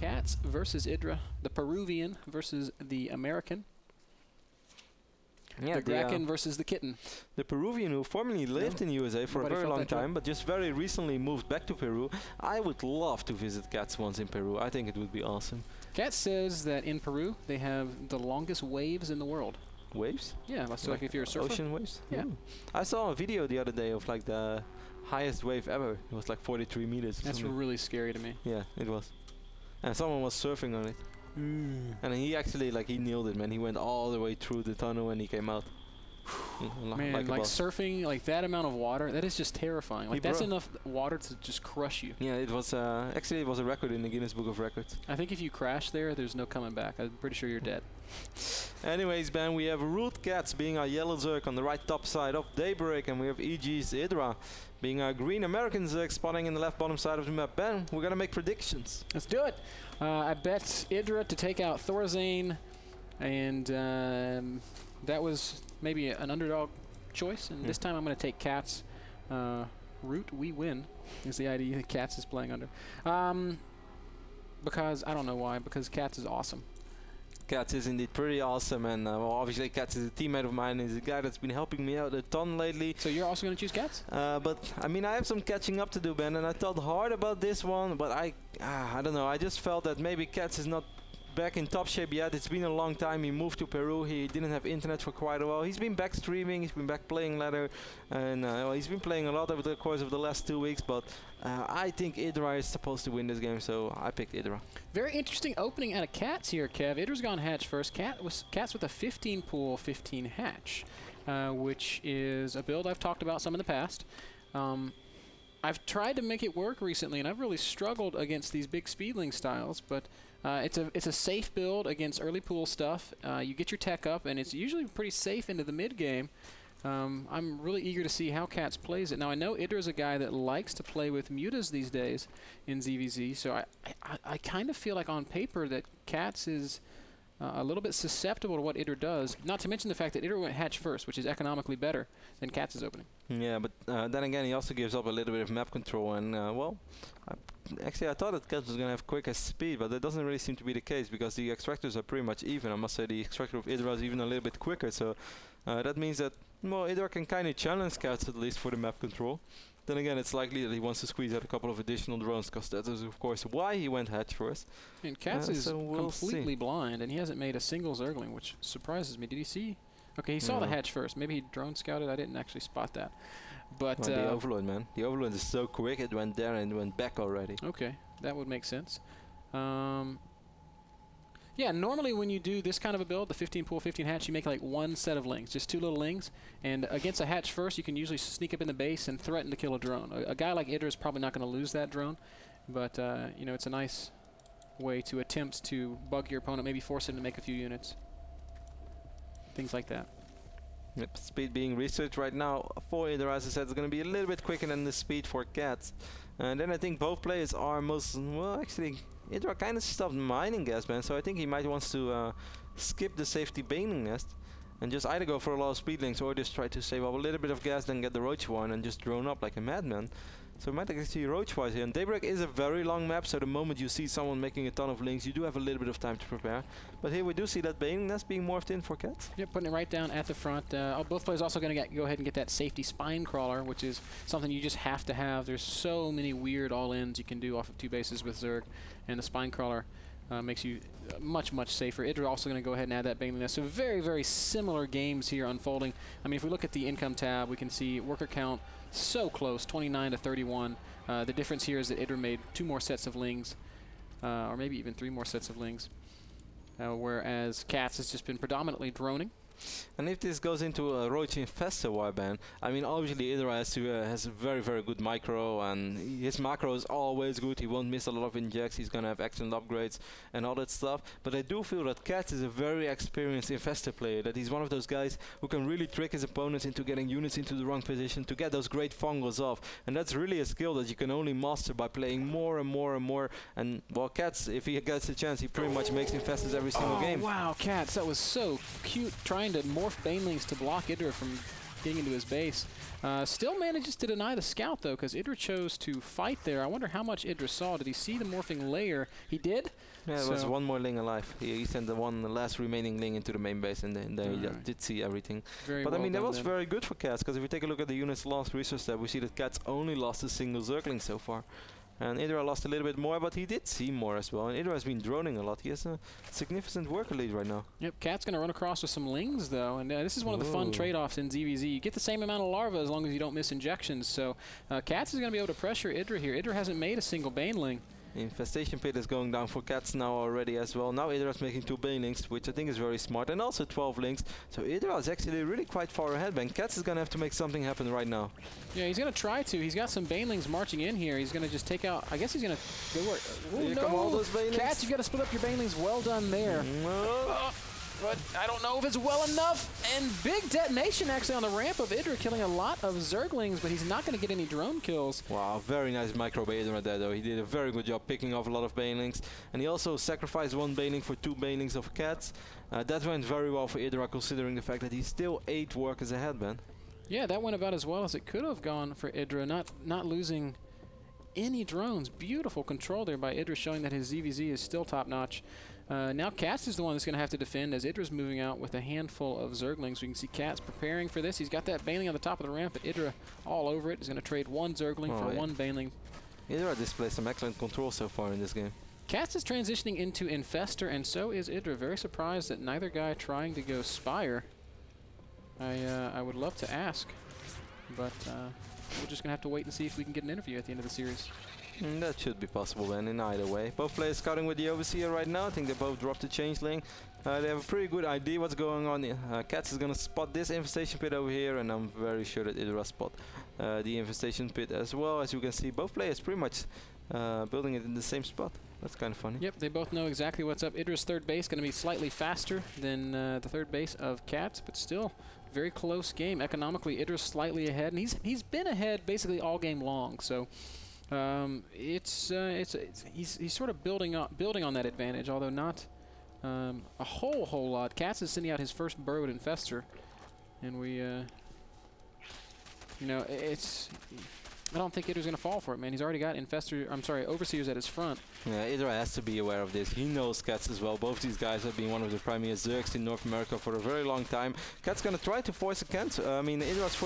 CatZ versus IdrA, the Peruvian versus the American. Yeah, the Kraken versus the Kitten. The Peruvian who formerly lived in USA for a very long time, but just very recently moved back to Peru. I would love to visit CatZ once in Peru. I think it would be awesome. CatZ says that in Peru, they have the longest waves in the world. Waves? Yeah, so like if you're a surfer. Ocean waves? Yeah. I saw a video the other day of like the highest wave ever. It was like 43 meters. That's really scary to me. Yeah, it was. And someone was surfing on it. And he actually, like, he nailed it, man. He went all the way through the tunnel and he came out. Man, like surfing, like that amount of water, that is just terrifying. Like that's enough water to just crush you. Yeah, it was, actually it was a record in the Guinness Book of Records. I think if you crash there, there's no coming back. I'm pretty sure you're dead. Anyways, Ben, we have Root CatZ being our yellow Zerg on the right top side of Daybreak, and we have EG's IdrA being our green American Zerg spawning in the left bottom side of the map. Ben, we're gonna make predictions. Let's do it. I bet IdrA to take out Thorazane, and that was maybe an underdog choice, and this time I'm going to take CatZ. Root, we win, is the idea that CatZ is playing under. Because, I don't know why, because CatZ is awesome. CatZ is indeed pretty awesome, and well, obviously CatZ is a teammate of mine. He's a guy that's been helping me out a ton lately. So you're also going to choose CatZ? But I mean, I have some catching up to do, Ben, and I thought hard about this one, but I don't know. I just felt that maybe CatZ is not back in top shape yet. It's been a long time. He moved to Peru. He didn't have internet for quite a while. He's been back streaming. He's been back playing ladder, and well, he's been playing a lot over the course of the last 2 weeks. But I think IdrA is supposed to win this game, so I picked IdrA. Very interesting opening out of CatZ here, Kev. IdrA's gone hatch first. CatZ with a 15 pool, 15 hatch, which is a build I've talked about some in the past. I've tried to make it work recently, and I've really struggled against these big speedling styles, but it's a safe build against early pool stuff. You get your tech up, and it's usually pretty safe into the mid game. I'm really eager to see how CatZ plays it. Now, I know IdrA is a guy that likes to play with mutas these days in ZVZ, so I kind of feel like on paper that CatZ is a little bit susceptible to what IdrA does, not to mention the fact that IdrA went hatch first, which is economically better than CatZ's opening. Yeah, but then again, he also gives up a little bit of map control, and well, actually I thought that CatZ was going to have quicker speed, but that doesn't really seem to be the case, because the extractors are pretty much even. I must say the extractor of IdrA is even a little bit quicker, so that means that, well, IdrA can kind of challenge CatZ at least for the map control. Then again, it's likely that he wants to squeeze out a couple of additional drones, because that is, of course, why he went hatch first. And CatZ is completely blind, and he hasn't made a single Zergling, which surprises me. Did he see? Okay, he saw the hatch first. Maybe he drone scouted. I didn't actually spot that. But well, the Overlord, man. The Overlord is so quick, it went there and went back already. Okay, that would make sense. Yeah, normally when you do this kind of a build, the 15 pool, 15 hatch, you make like one set of lings, just 2 little lings. And against a hatch first, you can usually sneak up in the base and threaten to kill a drone. A guy like IdrA is probably not going to lose that drone, but you know, it's a nice way to attempt to bug your opponent, maybe force him to make a few units. Things like that. Yep, speed being researched right now for IdrA, as I said, is going to be a little bit quicker than the speed for CatZ. And then I think both players are most, well, actually, IdrA kind of stopped mining gas, man, so I think he might want to skip the safety baning nest and just either go for a lot of speed links or just try to save up a little bit of gas, then get the roach one and just drone up like a madman. So we might actually see roach wise here. And Daybreak is a very long map, so the moment you see someone making a ton of links, you do have a little bit of time to prepare. But here we do see that baning nest being morphed in for CatZ. Yep, putting it right down at the front. Both players also going to go ahead and get that safety spine crawler, which is something you just have to have. There's so many weird all-ins you can do off of 2 bases with Zerg, and the spine crawler makes you much, much safer. IdrA also going to go ahead and add that baning nest. So very, very similar games here unfolding. I mean, if we look at the income tab, we can see worker count so close, 29 to 31. The difference here is that IdrA made 2 more sets of lings, or maybe even 3 more sets of lings, whereas CatZ has just been predominantly droning. And if this goes into a roach infestor warband, I mean, obviously IdrA has a very, very good micro, and his macro is always good. He won't miss a lot of injects. He's gonna have excellent upgrades and all that stuff. But I do feel that CatZ is a very experienced infestor player. That he's one of those guys who can really trick his opponents into getting units into the wrong position to get those great fungals off. And that's really a skill that you can only master by playing more and more and more. And well, CatZ, if he gets a chance, he pretty much makes infestors every single game. Wow, CatZ, that was so cute, trying to morph banelings to block IdrA from getting into his base. Still manages to deny the scout, though, because IdrA chose to fight there. I wonder how much IdrA saw. Did he see the morphing layer? He did? Yeah, there was one more Ling alive. He sent the last remaining Ling into the main base, and then he did see everything. But well, I mean, that was very good for CatZ, because if we take a look at the unit's last resource tab, we see that CatZ only lost a single Zergling so far. And IdrA lost a little bit more, but he did see more as well. And IdrA has been droning a lot. He has a significant worker lead right now. Yep, CatZ going to run across with some Lings, though. And this is one of the fun trade-offs in ZVZ. You get the same amount of larvae as long as you don't miss injections. So CatZ is going to be able to pressure IdrA here. IdrA hasn't made a single Baneling. Infestation Pit is going down for CatZ now already as well. Now IdrA is making 2 Banelings, which I think is very smart, and also 12 Lings. So IdrA is actually really quite far ahead, man. CatZ is going to have to make something happen right now. Yeah, he's going to try to. He's got some Banelings marching in here. He's going to just take out, I guess he's going to go work. Here come all those Banelings. CatZ, you've got to split up your Banelings. Well done there. But I don't know if it's well enough. And big detonation actually on the ramp of IdrA, killing a lot of Zerglings, but he's not going to get any drone kills. Wow, very nice micro by IdrA there, though. He did a very good job picking off a lot of Banelings. And he also sacrificed 1 Baneling for 2 Banelings of CatZ. That went very well for IdrA, considering the fact that he's still 8 workers ahead, man. Yeah, that went about as well as it could have gone for IdrA, not losing any drones. Beautiful control there by IdrA, showing that his ZVZ is still top-notch. Now CatZ is the one that's going to have to defend, as IdRA's moving out with a handful of Zerglings. We can see CatZ preparing for this. He's got that Baneling on the top of the ramp, but IdrA all over it. He's going to trade 1 Zergling for 1 Baneling. IdrA displays some excellent control so far in this game. CatZ is transitioning into Infestor, and so is IdrA. Very surprised that neither guy trying to go Spire. I would love to ask, but we're just going to have to wait and see if we can get an interview at the end of the series. That should be possible then, in either way. Both players scouting with the Overseer right now. I think they both dropped the Changeling. They have a pretty good idea what's going on. CatZ is going to spot this Infestation Pit over here, and I'm very sure that IdrA spot the Infestation Pit as well. As you can see, both players pretty much building it in the same spot. That's kind of funny. Yep, they both know exactly what's up. IdrA's third base going to be slightly faster than the third base of CatZ, but still very close game. Economically, IdrA's slightly ahead, and he's been ahead basically all game long. So he's sort of building on that advantage, although not a whole lot. CatZ is sending out his first Burrowed Infestor, and we, you know, I don't think IdrA's going to fall for it, man. He's already got Overseers at his front. Yeah, IdrA has to be aware of this. He knows CatZ as well. Both these guys have been one of the premier Zergs in North America for a very long time. CatZ going to try to force a cancel. I mean, IdRA's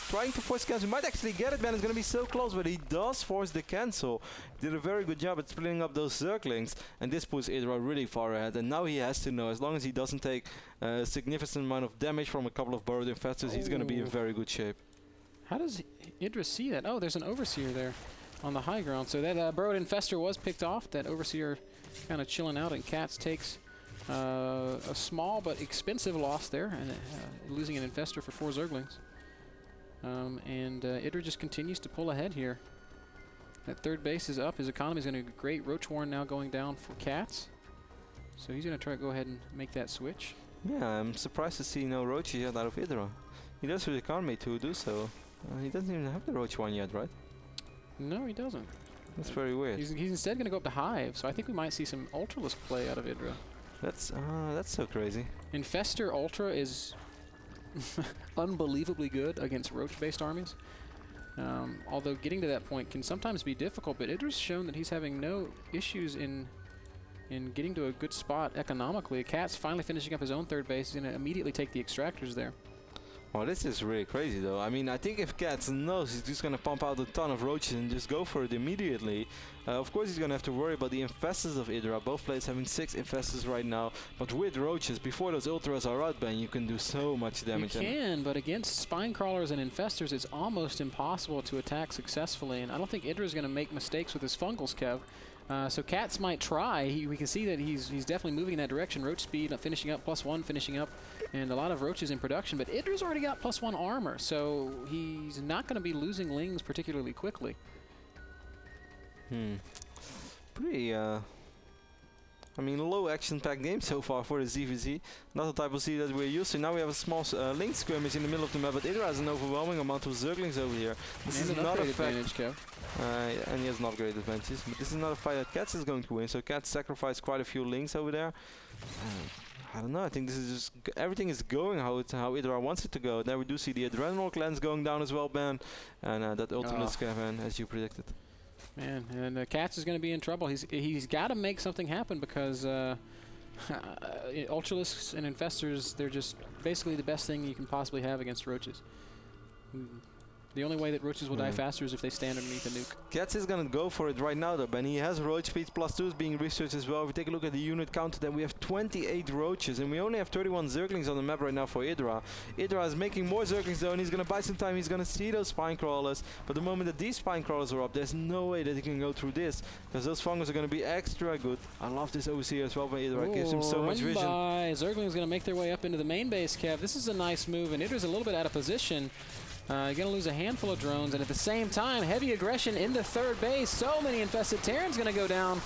trying to force a cancel. He might actually get it, man. It's going to be so close, but he does force the cancel. He did a very good job at splitting up those Zerglings, and this puts IdrA really far ahead. And now he has to know, as long as he doesn't take a significant amount of damage from a couple of Burrowed Infestors, he's going to be in very good shape. How does IdrA see that? Oh, there's an Overseer there on the high ground. So that Burrowed Infestor was picked off. That Overseer kind of chilling out, and CatZ takes a small but expensive loss there, and losing an Infestor for 4 Zerglings. And IdrA just continues to pull ahead here. That third base is up. His economy is going to be great. Roach Warren now going down for CatZ. So he's going to try to go ahead and make that switch. Yeah, I'm surprised to see no Roach yet out of IdrA. He does have the economy to do so. He doesn't even have the Roach one yet, right? No, he doesn't. That's very weird. He's instead going to go up to Hive, so I think we might see some Ultralisk play out of IdrA. That's so crazy. Infestor Ultra is unbelievably good against Roach-based armies. Although getting to that point can sometimes be difficult, but IdRA's shown that he's having no issues in getting to a good spot economically. CatZ finally finishing up his own third base. He's going to immediately take the extractors there. Well, this is really crazy, though. I mean, I think if CatZ knows, he's just going to pump out a ton of roaches and just go for it immediately. Of course, he's going to have to worry about the infestors of IdrA. Both players having 6 infestors right now. But with roaches, before those ultras are out, Ben, you can do so much damage. You can, but against spine crawlers and infestors, it's almost impossible to attack successfully. And I don't think IdrA's going to make mistakes with his fungals, Kev. So CatZ might try. We can see that he's definitely moving in that direction. Roach speed, finishing up, +1 finishing up, and a lot of roaches in production. But IdrA's already got +1 armor, so he's not going to be losing Lings particularly quickly. Pretty, I mean, low action-packed game so far for the ZVZ. Not the type of Z that we're used to. Now we have a small Link skirmish in the middle of the map, but IdrA has an overwhelming amount of Zerglings over here. This is not a advantage, Kev. And he has an upgrade advantage, but this is not a fight that CatZ is going to win. So CatZ sacrificed quite a few Links over there. I don't know. I think this is just everything is going how IdrA wants it to go. There we do see the adrenal glands going down as well, Ben, and that ultimate scaven as you predicted. Man, and CatZ is going to be in trouble. He's got to make something happen because Ultralisks and Infestors, they're just basically the best thing you can possibly have against roaches. The only way that roaches will die faster is if they stand underneath a nuke. CatZ is going to go for it right now though, Ben. He has roach speed +2 is being researched as well. If we take a look at the unit count, then we have 28 roaches and we only have 31 zerglings on the map right now for IdrA. IdrA is making more zerglings though, and he's going to buy some time. He's going to see those spine crawlers, but the moment that these spine crawlers are up, there's no way that he can go through this, because those fungos are going to be extra good. I love this OC as well by IdrA. It gives him so much vision. Zerglings going to make their way up into the main base, Kev. This is a nice move, and IdrA's a little bit out of position. You're going to lose a handful of drones, and at the same time, heavy aggression into third base. So many infested Terrans going to go down.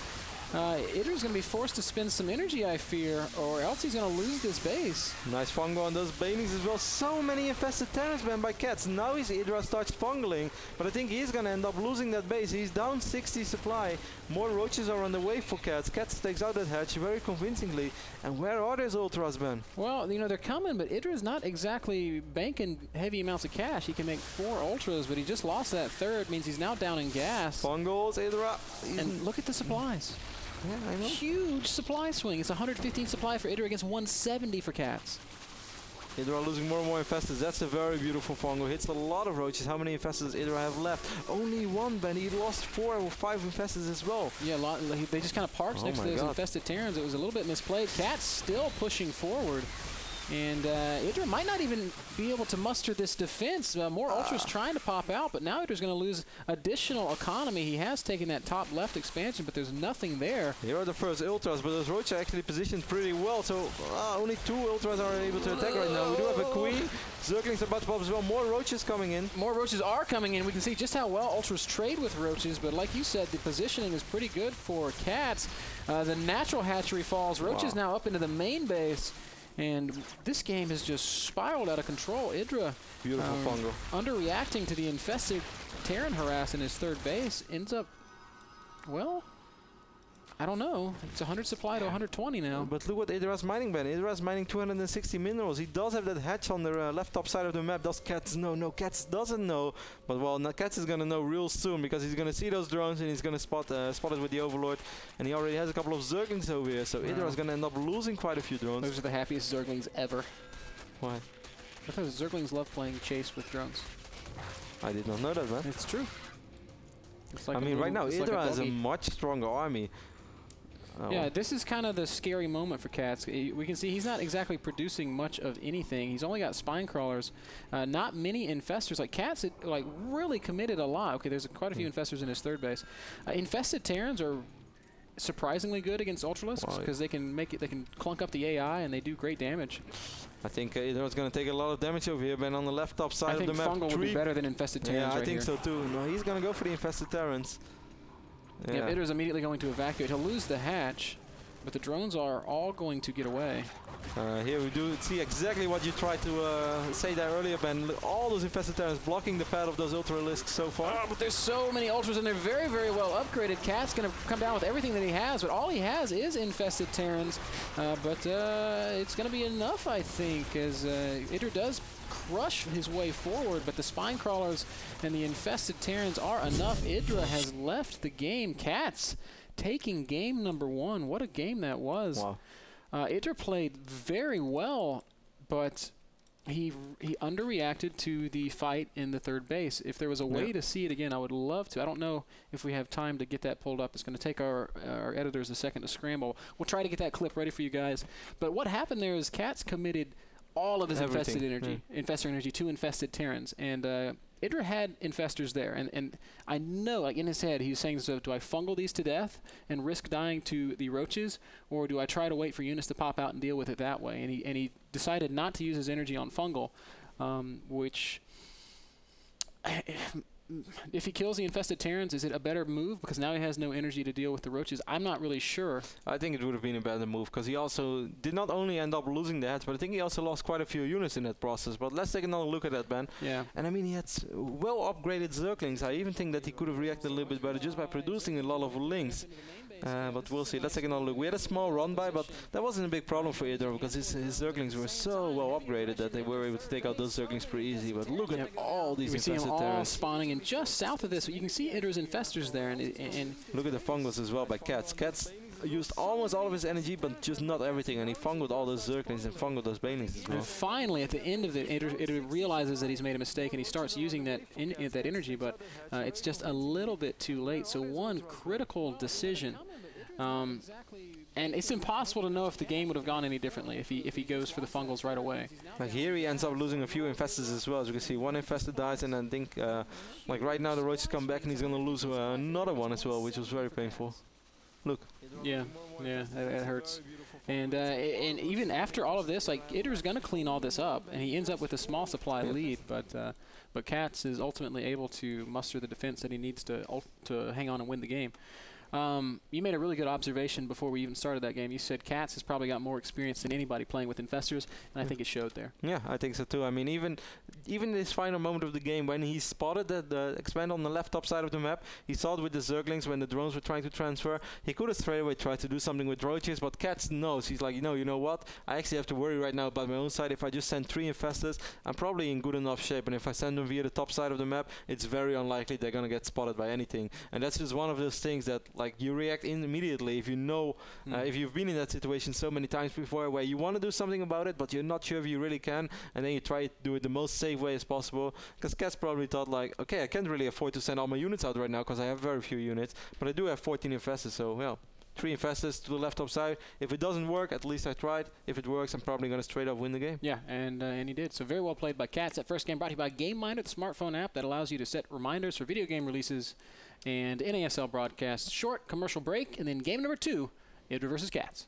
IdrA's going to be forced to spend some energy, I fear, or else he's going to lose this base. Nice fungo on those banings as well. So many infested Terrans, man, by CatZ. Now IdrA starts fungaling, but I think he's going to end up losing that base. He's down 60 supply. More roaches are on the way for CatZ. CatZ takes out that hatch very convincingly. And where are those ultras, Ben? Well, you know, they're coming, but IdrA's not exactly banking heavy amounts of cash. He can make 4 ultras, but he just lost that third. Means he's now down in gas. Fungals, IdrA. And look at the supplies. Yeah, I know. Huge supply swing. It's 115 supply for IdrA against 170 for CatZ. IdrA losing more and more infestors. That's a very beautiful fungo. Hits a lot of roaches. How many infestors does IdrA have left? Only 1, Ben. He lost 4 or 5 infestors as well. Yeah, they just kind of parked next to those infested Terrans. It was a little bit misplayed. CatZ still pushing forward. And IdrA might not even be able to muster this defense. More ultras trying to pop out, but now IdRA's going to lose additional economy. He has taken that top left expansion, but there's nothing there. Here are the first ultras, but those roaches are actually positioned pretty well. So only 2 ultras are able to attack right now. We do have a queen. Zerglings about to pop as well. More roaches coming in. More roaches are coming in. We can see just how well ultras trade with roaches, but like you said, the positioning is pretty good for CatZ. The natural hatchery falls. Roaches now up into the main base. And this game has just spiraled out of control. IdrA, beautiful fungo, underreacting to the infested Terran harass in his third base, ends up, well, I don't know. It's 100 supply to 120 now. But look what IdrA's mining, Ben. IdrA's mining 260 minerals. He does have that hatch on the left top side of the map. Does CatZ know? No, CatZ doesn't know. But well, now CatZ is going to know real soon, because he's going to see those drones and he's going to spot it with the Overlord. And he already has a couple of Zerglings over here. So IdrA's going to end up losing quite a few drones. Those are the happiest Zerglings ever. Why? Because Zerglings love playing chase with drones. I did not know that, man. It's true. It's like I mean, right now, IdrA has a much stronger army. Yeah, this is kind of the scary moment for CatZ. We can see he's not exactly producing much of anything. He's only got spine crawlers, not many infestors. Like CatZ, like really committed a lot. Okay, there's quite a few infestors in his third base. Infested Terrans are surprisingly good against Ultralisks because they can make it. They can clunk up the AI and they do great damage. I think IdrA's going to take a lot of damage over here, Ben, on the left top side of the map. I think Fungal will be better than infested Terrans. Yeah, I think so too. No, he's going to go for the infested Terrans. Yeah, IdrA's immediately going to evacuate. He'll lose the hatch, but the drones are all going to get away. Here we do see exactly what you tried to say there earlier, Ben. All those infested Terrans blocking the path of those Ultralisks so far. But there's so many Ultras, and they're very, very well upgraded. CatZ's going to come down with everything that he has, but all he has is infested Terrans. But it's going to be enough, I think, as IdrA does crush his way forward, but the spine crawlers and the infested Terrans are enough. IdrA has left the game. CatZ taking game number 1. What a game that was. Wow. IdrA played very well, but he underreacted to the fight in the third base. If there was a way to see it again, I would love to. I don't know if we have time to get that pulled up. It's going to take our editors a second to scramble. We'll try to get that clip ready for you guys. But what happened there is CatZ committed all of his infested energy, infestor energy to infested Terrans. And IdrA had infestors there. And I know, like in his head, he was saying, so do I fungal these to death and risk dying to the roaches, or do I try to wait for units to pop out and deal with it that way? And he decided not to use his energy on fungal, which if he kills the infested Terrans, is it a better move? Because now he has no energy to deal with the roaches. I'm not really sure. I think it would have been a better move, because he also did not only end up losing the hatch, but I think he also lost quite a few units in that process. But let's take another look at that, Ben. Yeah. And I mean, he had well upgraded Zerglings. I even think that he could have reacted a little bit better just by producing a lot of links. But we'll see. Let's take another look. We had a small run by, but that wasn't a big problem for IdrA, because his Zerglings were so well upgraded that they were able to take out those Zerglings pretty easy. But look at all these infested Terrans. We see them all spawning, and just south of this, you can see IdrA's infestors there. And look at the fungus as well by CatZ. CatZ used almost all of his energy, but just not everything, and he fungled all those Zerglings and fungled those Banelings as well. And finally, at the end of it, IdrA realizes that he's made a mistake, and he starts using that energy, but it's just a little bit too late. So one critical decision. And it's impossible to know if the game would have gone any differently if he goes for the fungals right away. Like here he ends up losing a few infestors as well. As you can see, one infestor dies, and I think like right now the roaches come back and he's gonna lose another one as well, which was very painful. Look. Yeah, that hurts. And even after all of this, like IdrA's gonna clean all this up, and he ends up with a small supply lead, but CatZ is ultimately able to muster the defense that he needs to hang on and win the game. You made a really good observation before we even started that game. You said CatZ has probably got more experience than anybody playing with infestors, and I think it showed there. Yeah, I think so too. I mean, even in this final moment of the game, when he spotted the expand on the left top side of the map, he saw it with the Zerglings when the drones were trying to transfer. He could have straight away tried to do something with roaches, but CatZ knows. He's like, you know what? I actually have to worry right now about my own side. If I just send 3 infestors, I'm probably in good enough shape, and if I send them via the top side of the map, it's very unlikely they're gonna get spotted by anything. And that's just one of those things that, like, you react immediately if you know, if you've been in that situation so many times before where you want to do something about it, but you're not sure if you really can, and then you try to do it the most safe way as possible. Because CatZ probably thought, like, okay, I can't really afford to send all my units out right now because I have very few units, but I do have 14 infestors, so well, 3 infestors to the left top side. If it doesn't work, at least I tried. If it works, I'm probably going to straight up win the game. Yeah, and he did. So very well played by CatZ. That first game brought to you by GameMinder, the smartphone app that allows you to set reminders for video game releases and NASL broadcasts. Short commercial break, and then game number 2, IdrA versus CatZ.